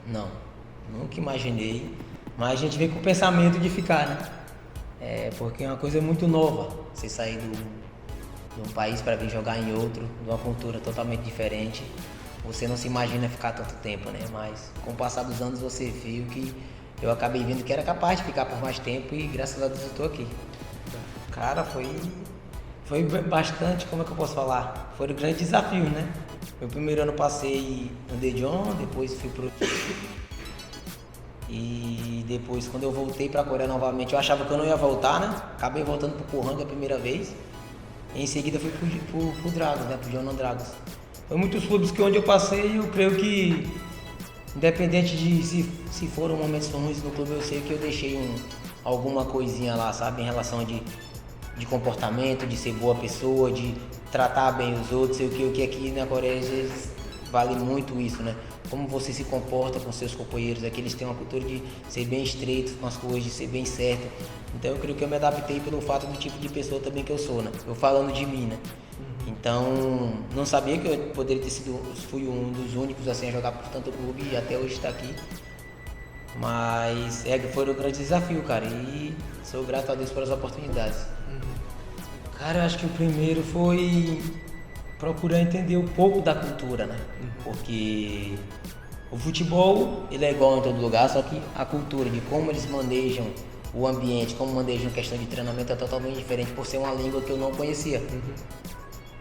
Não, nunca imaginei. Mas a gente vem com o pensamento de ficar, né? Porque é uma coisa muito nova. Você sair de um país para vir jogar em outro, de uma cultura totalmente diferente. Você não se imagina ficar tanto tempo, né? Mas com o passar dos anos você viu que eu acabei vendo que era capaz de ficar por mais tempo e graças a Deus eu tô aqui. Cara, foi bastante, como é que eu posso falar? Foi um grande desafio, né? Meu primeiro ano passei no The John, depois fui pro... E depois, quando eu voltei pra Coreia novamente, eu achava que eu não ia voltar, né? Acabei voltando pro Pohang a primeira vez. E em seguida fui pro Dragons, né? Pro Jeonnam Dragons. Foi muitos clubes que onde eu passei, eu creio que, independente de se foram momentos ruins no clube, eu sei que eu deixei alguma coisinha lá, sabe? Em relação de comportamento, de ser boa pessoa, de tratar bem os outros, sei o que aqui na Coreia às vezes vale muito isso, né? Como você se comporta com seus companheiros, aqui eles têm uma cultura de ser bem estreito com as coisas, de ser bem certo. Então eu creio que eu me adaptei pelo fato do tipo de pessoa também que eu sou, né? Eu falando de mim, né? Então, não sabia que eu poderia ter sido, fui um dos únicos assim a jogar por tanto clube e até hoje está aqui. Mas foi um grande desafio, cara, e sou grato a Deus pelas oportunidades. Cara, eu acho que o primeiro foi procurar entender um pouco da cultura, né? Porque o futebol, ele é igual em todo lugar, só que a cultura de como eles manejam o ambiente, como manejam a questão de treinamento é totalmente diferente por ser uma língua que eu não conhecia.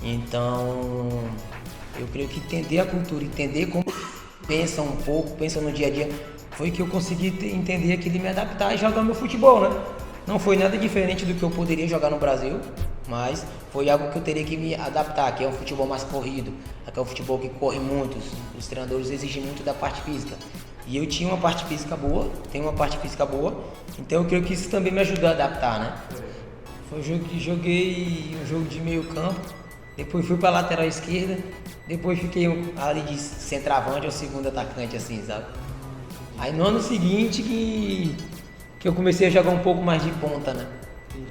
Então, eu creio que entender a cultura, entender como pensam um pouco, pensam no dia a dia, foi que eu consegui entender aquilo e me adaptar e jogar meu futebol, né? Não foi nada diferente do que eu poderia jogar no Brasil, mas foi algo que eu teria que me adaptar, que é um futebol mais corrido, que é um futebol que corre muito, os treinadores exigem muito da parte física. E eu tinha uma parte física boa, tenho uma parte física boa, então eu creio que isso também me ajudou a adaptar, né? Foi um jogo que joguei um jogo de meio campo, depois fui para lateral esquerda, depois fiquei ali de centroavante ou segundo atacante, assim, sabe? Aí no ano seguinte que eu comecei a jogar um pouco mais de ponta, né?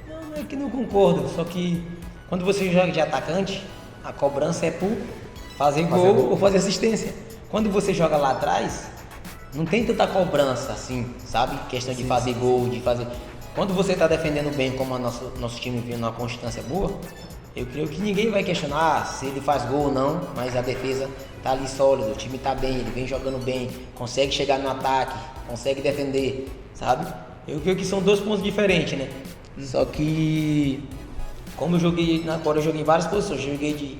Não é que não concordo, só que quando você joga de atacante, a cobrança é por fazer gol ou fazer assistência. Quando você joga lá atrás, não tem tanta cobrança assim, sabe? Questão de fazer gol, de fazer... Quando você está defendendo bem, como o nosso time viu numa constância boa, eu creio que ninguém vai questionar se ele faz gol ou não, mas a defesa tá ali sólida, o time tá bem, ele vem jogando bem, consegue chegar no ataque, consegue defender, sabe? Eu creio que são dois pontos diferentes, né? Só que, como eu joguei na Coreia, eu joguei em várias posições, eu joguei de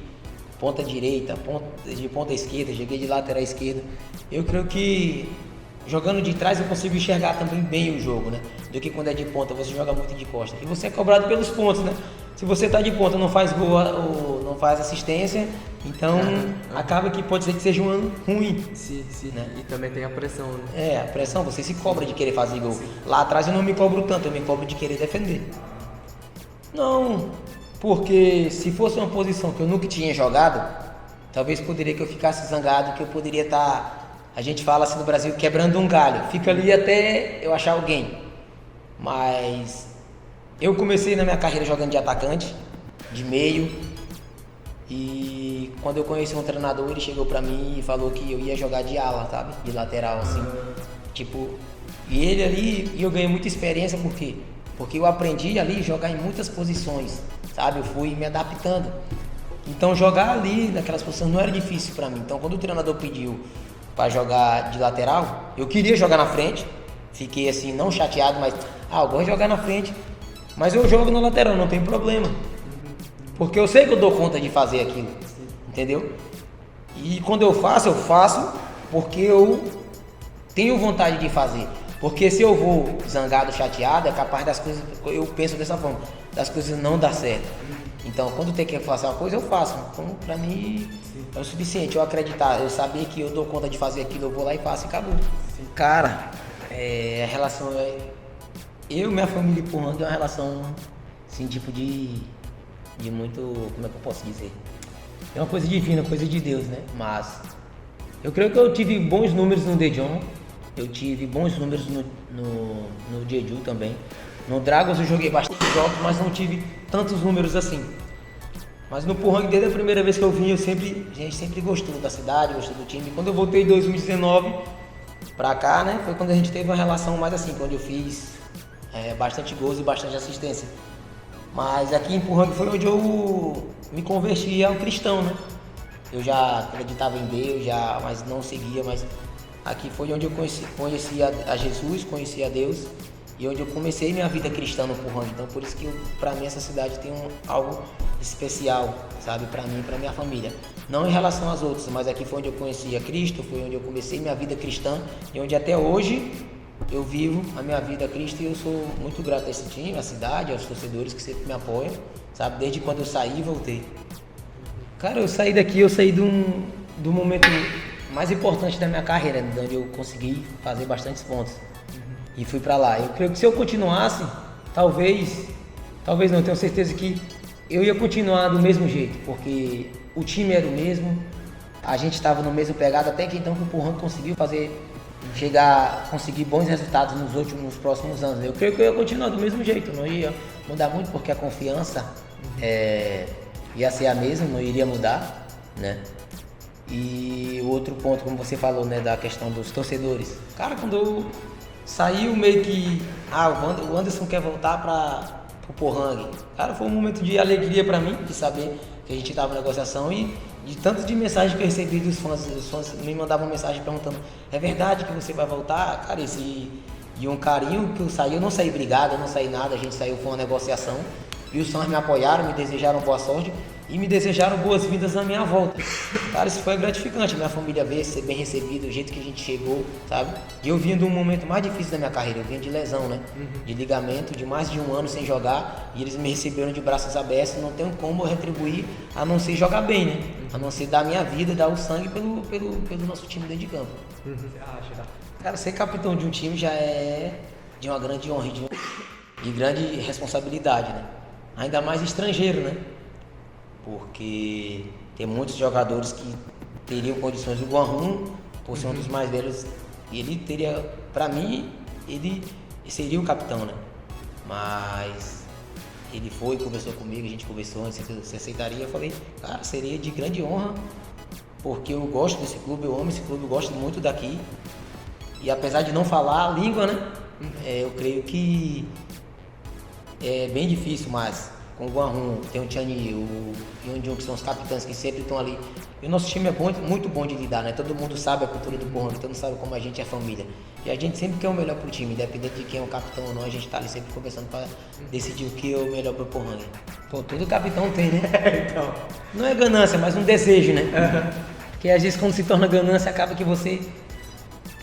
ponta direita, de ponta esquerda, joguei de lateral esquerda. Eu creio que jogando de trás eu consigo enxergar também bem o jogo, né? Do que quando é de ponta, você joga muito de costa. E você é cobrado pelos pontos, né? Se você tá de ponta, não faz gol ou não faz assistência, então acaba que pode ser que seja um ano ruim. Sim. Né? E também tem a pressão, né? A pressão, você se cobra de querer fazer gol. Lá atrás eu não me cobro tanto, eu me cobro de querer defender. Não, porque se fosse uma posição que eu nunca tinha jogado, talvez poderia que eu ficasse zangado, que eu poderia estar, a gente fala assim no Brasil, quebrando um galho. Fica ali até eu achar alguém. Mas eu comecei na minha carreira jogando de atacante, de meio, e quando eu conheci um treinador, ele chegou pra mim e falou que eu ia jogar de ala, sabe? De lateral, assim. Tipo, e ele ali, e eu ganhei muita experiência, por quê? Porque eu aprendi ali a jogar em muitas posições, sabe? Eu fui me adaptando. Então jogar ali naquelas posições não era difícil pra mim. Então quando o treinador pediu pra jogar de lateral, eu queria jogar na frente. Fiquei assim, não chateado, mas eu gosto de jogar na frente. Mas eu jogo na lateral, não tem problema. Porque eu sei que eu dou conta de fazer aquilo, entendeu? E quando eu faço porque eu tenho vontade de fazer. Porque se eu vou zangado, chateado, é capaz das coisas, eu penso dessa forma, das coisas não dar certo. Então, quando tem que fazer uma coisa, eu faço. Então, pra mim, é o suficiente eu acreditar, eu saber que eu dou conta de fazer aquilo, eu vou lá e faço e acabou. Cara, a relação eu e minha família empurrando é uma relação, assim, tipo de muito, como é que eu posso dizer? É uma coisa divina, coisa de Deus, né? Mas eu creio que eu tive bons números no The John, eu tive bons números no Jeju também. No Dragons eu joguei bastante jogos, mas não tive tantos números assim. Mas no Pohang, desde a primeira vez que eu vim, a gente sempre gostou da cidade, gostou do time. Quando eu voltei em 2019, pra cá, né, foi quando a gente teve uma relação mais assim, quando eu fiz bastante gols e bastante assistência. Mas aqui em Pohang foi onde eu me converti ao cristão, né? Eu já acreditava em Deus, mas não seguia, mas aqui foi onde eu conheci a Jesus, conheci a Deus e onde eu comecei minha vida cristã no Pohang. Então por isso que pra mim essa cidade tem algo especial, sabe, pra mim e pra minha família. Não em relação às outras, mas aqui foi onde eu conheci a Cristo, foi onde eu comecei minha vida cristã e onde até hoje eu vivo a minha vida a Cristo e eu sou muito grato a esse time, à cidade, aos torcedores que sempre me apoiam, sabe, desde quando eu saí e voltei. Cara, eu saí do momento mais importante da minha carreira, onde eu consegui fazer bastantes pontos. E fui pra lá. Eu creio que se eu continuasse, talvez não, tenho certeza que eu ia continuar do mesmo jeito, porque o time era o mesmo, a gente estava no mesmo pegado, até que então o Pohang conseguiu conseguir bons resultados nos próximos anos. Eu creio que eu ia continuar do mesmo jeito, não ia mudar muito, porque a confiança ia ser a mesma, não iria mudar, né? E o outro ponto, como você falou, né, da questão dos torcedores. Cara, quando eu saí, meio que o Anderson quer voltar para o Pohang. Cara, foi um momento de alegria para mim, de saber que a gente estava em negociação e de tanto de mensagem que eu recebi dos fãs. Os fãs me mandavam mensagem perguntando: é verdade que você vai voltar? Cara, e um carinho que eu saí, eu não saí brigado, eu não saí nada, a gente saiu, foi uma negociação. E os fãs me apoiaram, me desejaram boa sorte e me desejaram boas-vindas na minha volta. Cara, isso foi gratificante, minha família ver, ser bem recebido, o jeito que a gente chegou, sabe? E eu vim de um momento mais difícil da minha carreira, eu vim de lesão, né? De ligamento, de mais de um ano sem jogar, e eles me receberam de braços abertos, não tenho como retribuir a não ser jogar bem, né? A não ser dar minha vida, dar o sangue pelo nosso time dentro de campo. Cara, ser capitão de um time já é de uma grande honra e grande responsabilidade, né? Ainda mais estrangeiro, né? Porque tem muitos jogadores que teriam condições. O Guanhun, por ser um dos mais velhos, ele teria, pra mim, ele seria o capitão, né? Mas ele foi, conversou comigo, a gente conversou, você aceitaria? Eu falei, cara, seria de grande honra, porque eu gosto desse clube, eu amo esse clube, eu gosto muito daqui. E apesar de não falar a língua, né? Eu creio que é bem difícil, mas com o Guanhun, tem o Tiani e o Yonjun, que são os capitães que sempre estão ali. E o nosso time é muito bom de lidar, né? Todo mundo sabe a cultura do Pohang, todo mundo sabe como a gente é família. E a gente sempre quer o melhor pro time, independente de quem é o capitão ou não, a gente tá ali sempre conversando para decidir o que é o melhor pro Pohang. Pô, todo capitão tem, né? Então, não é ganância, mas um desejo, né? Porque às vezes quando se torna ganância, acaba que você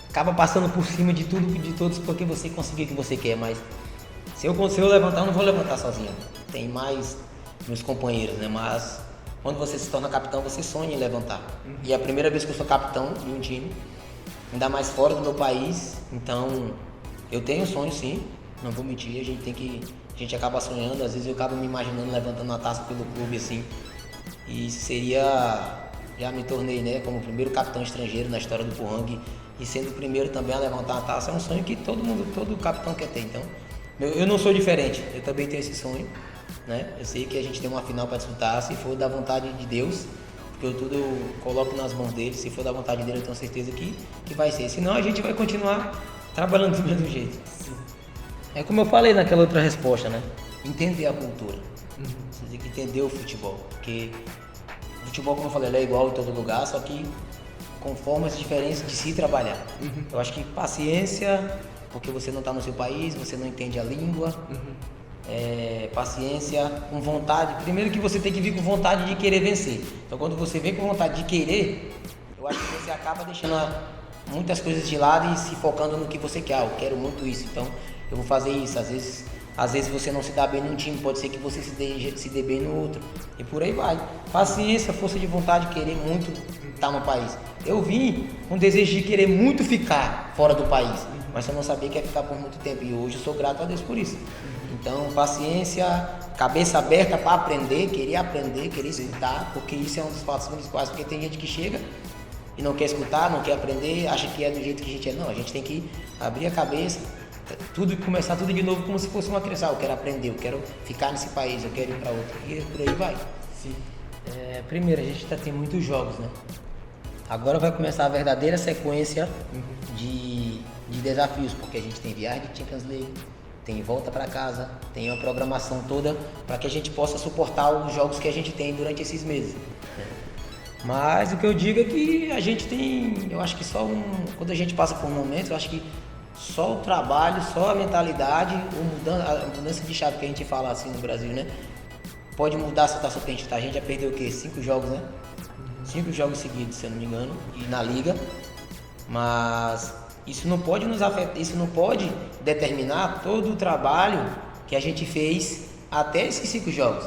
acaba passando por cima de tudo e de todos porque você conseguiu o que você quer, mas se eu levantar, eu não vou levantar sozinho. Tem mais meus companheiros, né? Mas quando você se torna capitão, você sonha em levantar. E é a primeira vez que eu sou capitão de um time, ainda mais fora do meu país. Então, eu tenho sonho sim, não vou mentir, a gente acaba sonhando, às vezes eu acabo me imaginando levantando a taça pelo clube assim. E já me tornei, né, como o primeiro capitão estrangeiro na história do Pohang e sendo o primeiro também a levantar a taça, é um sonho que todo capitão quer ter. Então, eu não sou diferente, eu também tenho esse sonho, né? Eu sei que a gente tem uma final para disputar, se for da vontade de Deus, porque tudo eu coloco nas mãos dele, se for da vontade dele eu tenho certeza que vai ser, senão a gente vai continuar trabalhando do mesmo jeito. Sim. É como eu falei naquela outra resposta, né? Entender a cultura, você tem que entender o futebol, porque o futebol, como eu falei, ele é igual em todo lugar, só que com formas diferentes de se trabalhar. Eu acho que paciência, porque você não está no seu país, você não entende a língua, paciência, com vontade. Primeiro que você tem que vir com vontade de querer vencer. Então quando você vem com vontade de querer, eu acho que você acaba deixando muitas coisas de lado e se focando no que você quer. Eu quero muito isso, então eu vou fazer isso. Às vezes você não se dá bem num time, pode ser que você se dê bem no outro. E por aí vai. Paciência, força de vontade, querer muito estar no país. Eu vim com o desejo de querer muito ficar fora do país, mas eu não sabia que ia ficar por muito tempo. E hoje eu sou grato a Deus por isso. Então, paciência, cabeça aberta para aprender, querer escutar, porque isso é um dos fatos principais. Porque tem gente que chega e não quer escutar, não quer aprender, acha que é do jeito que a gente é. Não, a gente tem que abrir a cabeça, começar tudo de novo como se fosse uma criança. Eu quero aprender, eu quero ficar nesse país, eu quero ir para outro. E por aí vai. Sim. Primeiro, a gente tem muitos jogos, né? Agora vai começar a verdadeira sequência de desafios, porque a gente tem viagem de Champions League, tem volta para casa, tem uma programação toda para que a gente possa suportar os jogos que a gente tem durante esses meses. Mas o que eu digo é que a gente tem, eu acho que quando a gente passa por momentos, eu acho que só o trabalho, só a mentalidade, a mudança de chave que a gente fala assim no Brasil, né? Pode mudar a situação que a gente tá. A gente já perdeu o quê? 5 jogos, né? 5 jogos seguidos, se eu não me engano, e na liga. Mas isso não pode nos afetar, isso não pode determinar todo o trabalho que a gente fez até esses 5 jogos.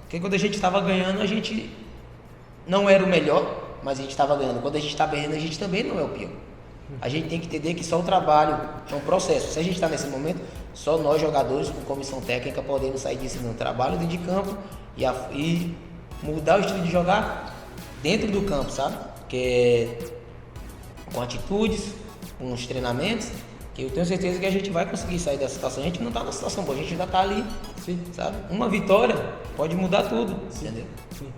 Porque quando a gente estava ganhando, a gente não era o melhor, mas a gente estava ganhando. Quando a gente está perdendo, a gente também não é o pior. A gente tem que entender que só o trabalho é um processo. Se a gente está nesse momento, só nós jogadores com comissão técnica podemos sair disso no trabalho dentro de campo e mudar o estilo de jogar dentro do campo, sabe? Que é com atitudes, com os treinamentos, que eu tenho certeza que a gente vai conseguir sair dessa situação. A gente não está na situação boa, a gente ainda está ali, sabe? Uma vitória pode mudar tudo, entendeu? Sim.